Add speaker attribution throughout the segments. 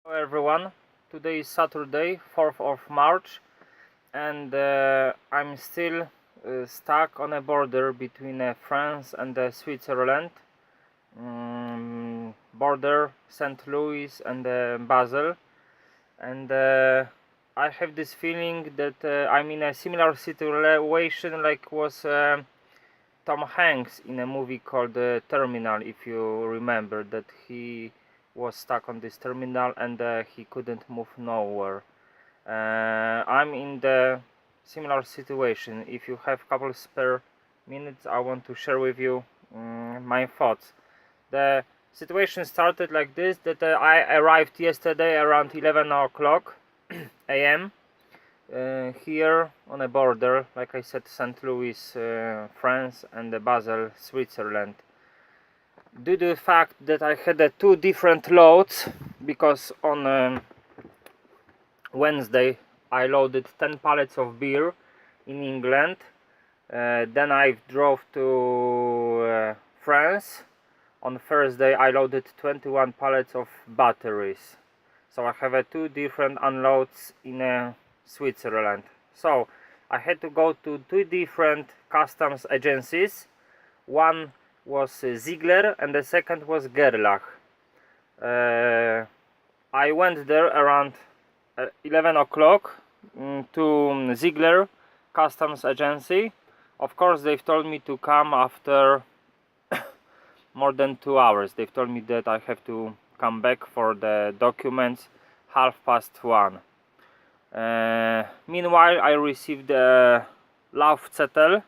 Speaker 1: Hello everyone, today is Saturday, 4th of March, and I'm still stuck on a border between France and Switzerland, border St. Louis and Basel, and I have this feeling that I'm in a similar situation like was Tom Hanks in a movie called Terminal, if you remember, that he was stuck on this terminal and he couldn't move nowhere. I'm in the similar situation. If you have a couple spare minutes, I want to share with you my thoughts. The situation started like this, that I arrived yesterday around 11 o'clock a.m. Here on a border, like I said, St. Louis, France, and Basel, Switzerland. Due to the fact that I had two different loads, because on Wednesday I loaded 10 pallets of beer in England, then I drove to France. On Thursday I loaded 21 pallets of batteries, so I have two different unloads in Switzerland. So I had to go to two different customs agencies. One was Ziegler and the second was Gerlach. I went there around 11 o'clock to Ziegler customs agency. Of course, they've told me to come after more than 2 hours. They've told me that I have to come back for the documents 1:30. Meanwhile, I received a Laufzettel,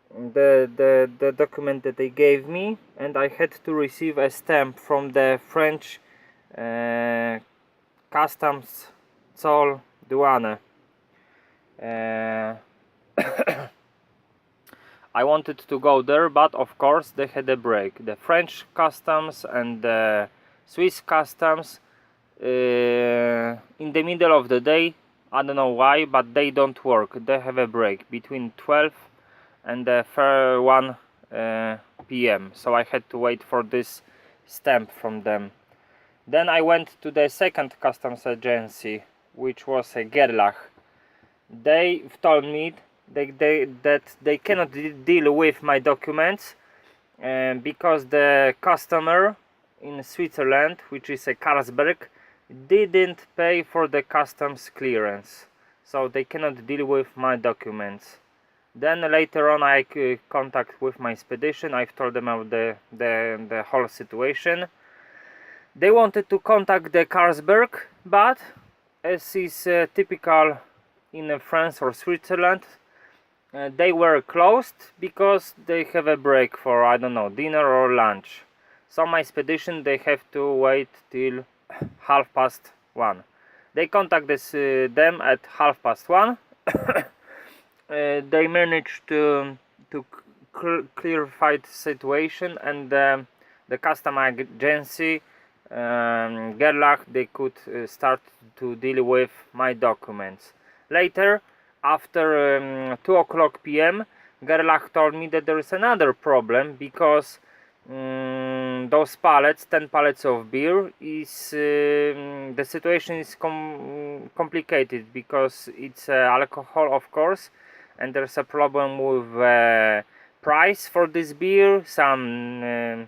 Speaker 1: the document that they gave me, and I had to receive a stamp from the French customs Zoll douane. I wanted to go there, but of course they had a break. The French customs and the Swiss customs in the middle of the day, I don't know why, but they don't work. They have a break between 12 and 1 p.m. So I had to wait for this stamp from them. Then I went to the second customs agency, which was Gerlach. They told me that they cannot deal with my documents because the customer in Switzerland, which is a Carlsberg, didn't pay for the customs clearance, so they cannot deal with my documents. Then later on I contact with my expedition. I've told them about the whole situation. They wanted to contact the Carlsberg, but as is typical in France or Switzerland, they were closed because they have a break for, I don't know, dinner or lunch. So my expedition, they have to wait till 1:30. They contacted them at 1:30. They managed to clarify the situation, and the custom agency Gerlach, they could start to deal with my documents. Later, after 2 o'clock p.m., Gerlach told me that there is another problem, because those pallets, 10 pallets of beer, is the situation is complicated, because it's alcohol, of course, and there's a problem with price for this beer, some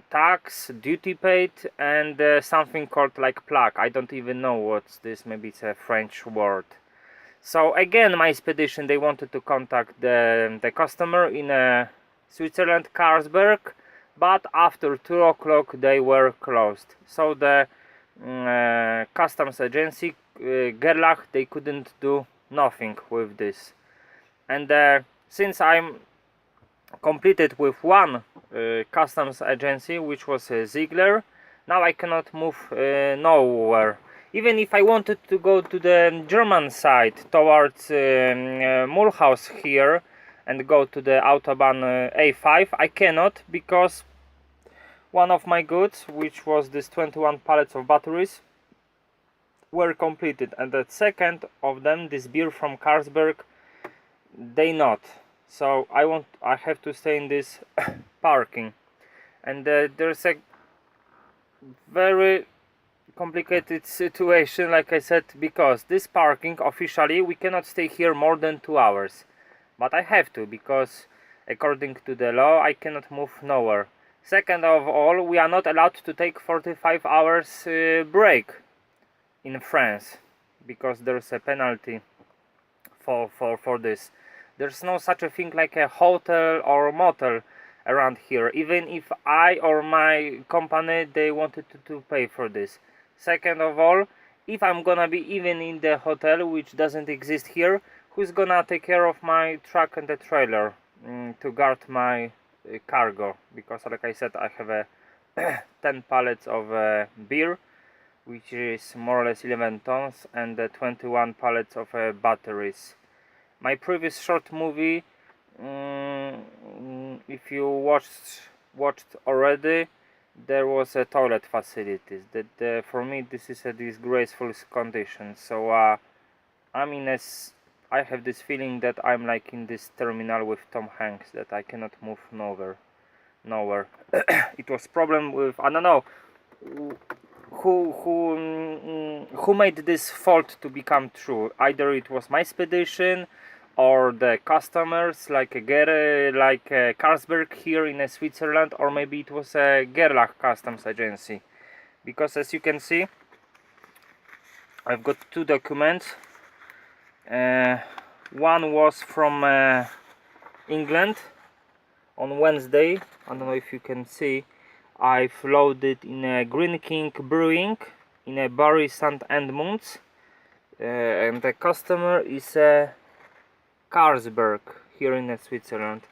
Speaker 1: tax, duty paid, and something called like plaque. I don't even know what's this, maybe it's a French word. So again, my expedition, they wanted to contact the customer in Switzerland, Carlsberg, but after 2 o'clock they were closed. So the customs agency, Gerlach, they couldn't do nothing with this. And since I'm completed with one customs agency, which was Ziegler, now I cannot move nowhere. Even if I wanted to go to the German side towards Mulhouse here and go to the Autobahn A5, I cannot, because one of my goods, which was this 21 pallets of batteries, were completed, and the second of them, this beer from Carlsberg, they not. So I have to stay in this parking, and there's a very complicated situation, like I said, because this parking officially we cannot stay here more than 2 hours, but I have to, because according to the law I cannot move nowhere. Second of all, we are not allowed to take 45 hours break in France, because there's a penalty for this. There's no such a thing like a hotel or motel around here, even if I or my company they wanted to pay for this. Second of all, if I'm gonna be even in the hotel, which doesn't exist here, who's gonna take care of my truck and the trailer to guard my cargo? Because like I said, I have a 10 pallets of beer, which is more or less 11 tons, and 21 pallets of batteries. My previous short movie, if you watched already, there was a toilet facilities. That for me this is a disgraceful condition. So I have this feeling that I'm like in this terminal with Tom Hanks, that I cannot move nowhere. It was problem with, I don't know who made this fault to become true. Either it was my expedition or the customers, like Carlsberg here in Switzerland, or maybe it was a Gerlach customs agency, because as you can see I've got two documents. One was from England on Wednesday. I don't know if you can see. I've loaded in a Green King Brewing in a Barry St. Edmunds, and the customer is Carlsberg here in Switzerland.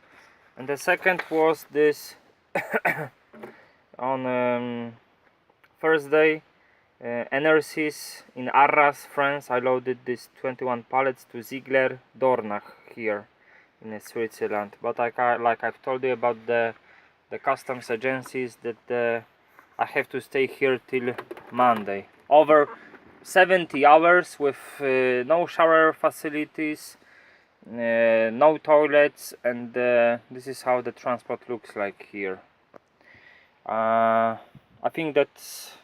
Speaker 1: And the second was this on Thursday, NRCs in Arras, France. I loaded this 21 pallets to Ziegler Dornach here in Switzerland. But like I've told you about the customs agencies, that I have to stay here till Monday. Over 70 hours with no shower facilities, no toilets, and this is how the transport looks like here. I think that's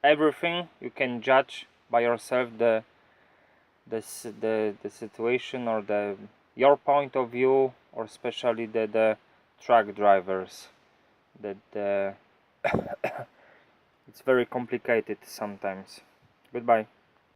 Speaker 1: everything. You can judge by yourself the situation, or your point of view, or especially the truck drivers, that it's very complicated sometimes. Goodbye.